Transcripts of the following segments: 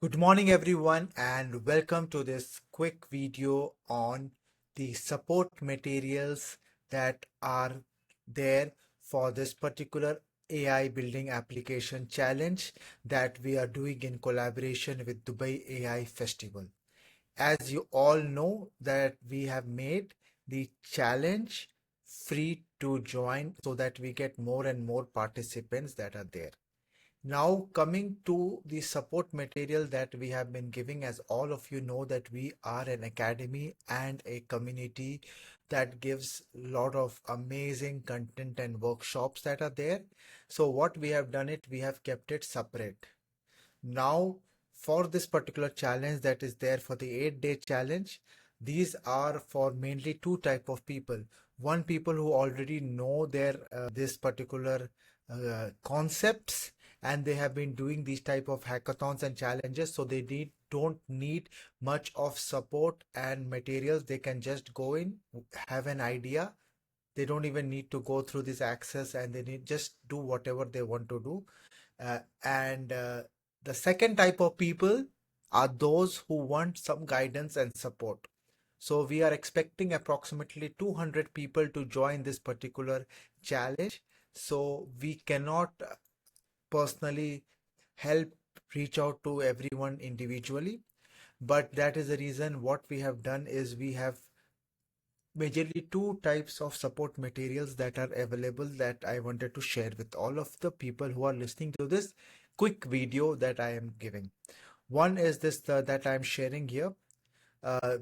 Good morning, everyone, and welcome to this quick video on the support materials that are there for this particular AI building application challenge that we are doing in collaboration with Dubai AI Festival. As you all know that we have made the challenge free to join so that we get more and more participants that are there. Now, coming to the support material that we have been giving, as all of you know, that we are an academy and a community that gives a lot of amazing content and workshops that are there. So, what we have done it, we have kept it separate. Now, for this particular challenge that is there for the 8-day challenge, these are for mainly two type of people. One, people who already know their this particular concepts, and they have been doing these type of hackathons and challenges, so they don't need much of support and materials. They can just go in, have an idea. They don't even need to go through this access, and they need just do whatever they want to do. And the second type of people are those who want some guidance and support. So we are expecting approximately 200 people to join this particular challenge. So we cannot personally help reach out to everyone individually. But that is the reason what we have done is we have majorly two types of support materials that are available that I wanted to share with all of the people who are listening to this quick video that I am giving. One is this that I'm sharing here.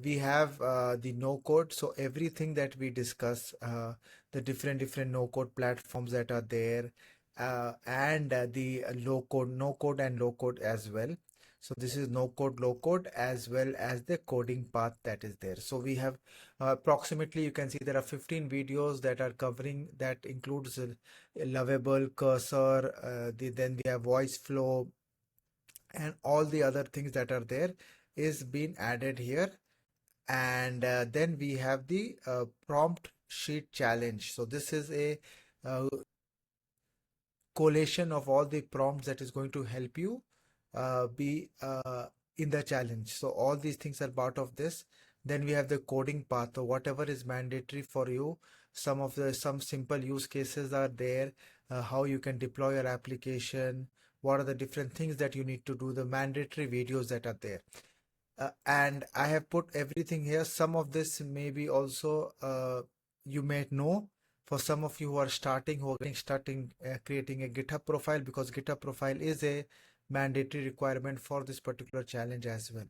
We have the no code. So everything that we discuss, the different no code platforms that are there, and the low code, no code and low code as well. So this is no code, low code, as well as the coding path that is there. So we have approximately, you can see there are 15 videos that are covering, that includes a lovable cursor, then we have voice flow, and all the other things that are there is being added here. And then we have the prompt sheet challenge. So this is a uh, collation of all the prompts that is going to help you be in the challenge. So all these things are part of this. Then we have the coding path, or whatever is mandatory for you. Some simple use cases are there, how you can deploy your application, what are the different things that you need to do, the mandatory videos that are there. And I have put everything here. Some of this maybe also you may know, for some of you who are starting, who are getting starting creating a GitHub profile, because GitHub profile is a mandatory requirement for this particular challenge as well.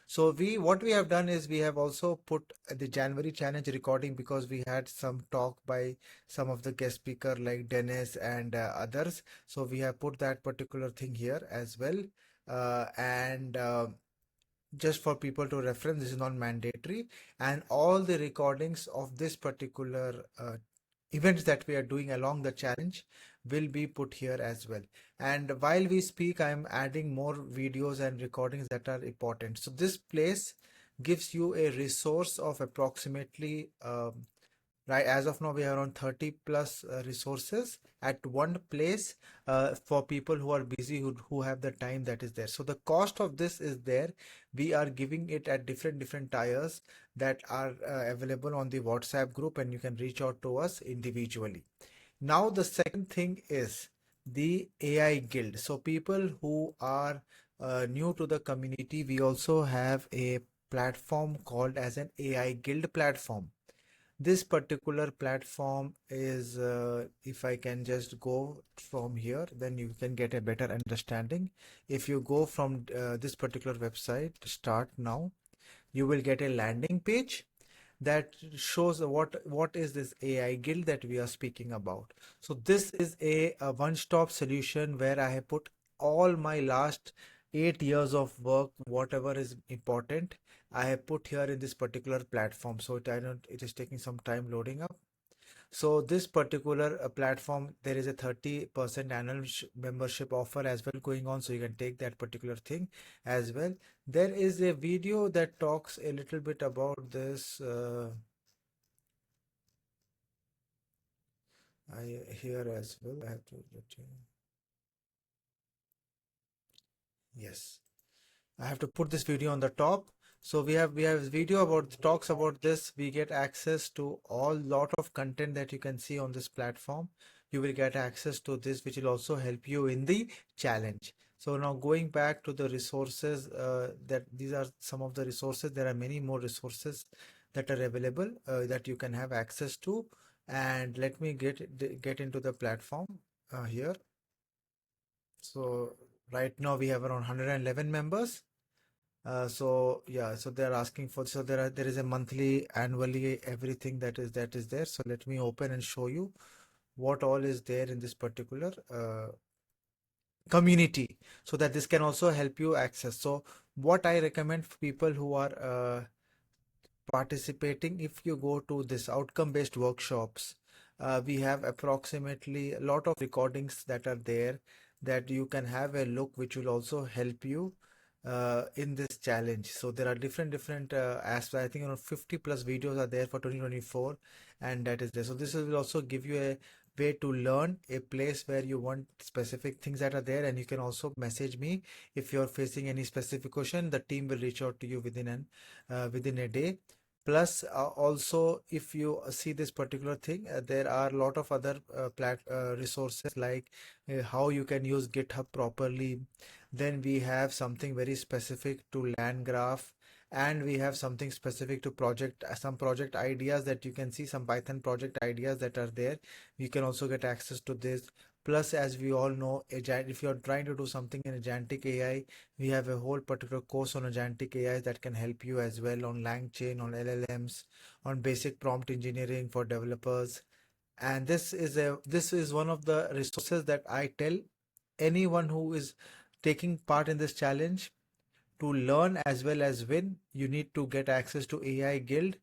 So what we have done is we have also put the January challenge recording, because we had some talk by some of the guest speaker like Dennis and others. So we have put that particular thing here as well. And Just for people to reference, this is not mandatory, and all the recordings of this particular events that we are doing along the challenge will be put here as well. And while we speak, I am adding more videos and recordings that are important. So this place gives you a resource of approximately right, as of now, we are on 30 plus resources at one place for people who are busy, who have the time that is there. So the cost of this is there. We are giving it at different tiers that are available on the WhatsApp group, and you can reach out to us individually. Now, the second thing is the AI Guild. So people who are new to the community, we also have a platform called as an AI Guild platform. This particular platform is, if I can just go from here, then you can get a better understanding. If you go from this particular website, start now, you will get a landing page that shows what is this AI guild that we are speaking about. So this is a one-stop solution where I have put all my last 8 years of work, whatever is important, I have put here in this particular platform. So it is taking some time loading up. So this particular platform, there is a 30% annual membership offer as well going on. So you can take that particular thing as well. There is a video that talks a little bit about this. I here as well. I have to let you. Yes. I have to put this video on the top. So we have video about talks about this. We get access to all lot of content that you can see on this platform. You will get access to this, which will also help you in the challenge. So now going back to the resources, that these are some of the resources. There are many more resources that are available that you can have access to. And let me get into the platform here. So right now we have around 111 members. So yeah, so they're asking for, so there is a monthly, annually, everything that is there. So let me open and show you what all is there in this particular community, so that this can also help you access. So what I recommend for people who are participating, if you go to this outcome based workshops, we have approximately a lot of recordings that are there that you can have a look, which will also help you in this challenge. So there are different aspects. I think around 50 plus videos are there for 2024, and that is there. So this will also give you a way to learn, a place where you want specific things that are there, and you can also message me if you're facing any specific question. The team will reach out to you within a day. Plus, also, if you see this particular thing, there are a lot of other resources, like how you can use GitHub properly. Then we have something very specific to land graph, and we have something specific to project, some project ideas that you can see, some Python project ideas that are there. You can also get access to this. Plus, as we all know, if you're trying to do something in agentic AI, we have a whole particular course on agentic AI that can help you as well, on LangChain, on LLMs, on basic prompt engineering for developers. And this is one of the resources that I tell anyone who is taking part in this challenge: to learn as well as win, you need to get access to AI Guild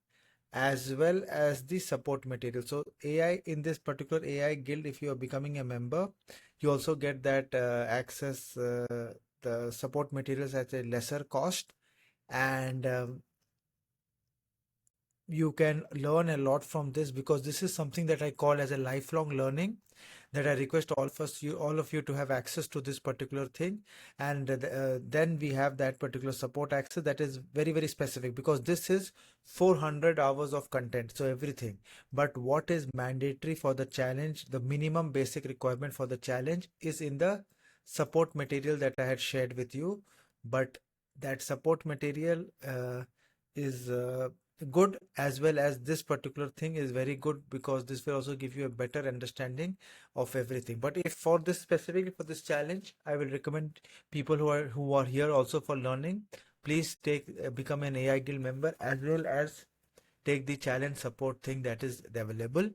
as well as the support material. So AI, in this particular AI Guild, if you are becoming a member, you also get that access, the support materials at a lesser cost. And you can learn a lot from this, because this is something that I call as a lifelong learning, that I request all of you to have access to this particular thing. And then we have that particular support access that is very, very specific, because this is 400 hours of content, so everything. But what is mandatory for the challenge, the minimum basic requirement for the challenge, is in the support material that I had shared with you. But that support material is good, as well as this particular thing is very good, because this will also give you a better understanding of everything. But if for this, specifically for this challenge, I will recommend people who are here also for learning, please become an AI Guild member, as well as take the challenge support thing that is available.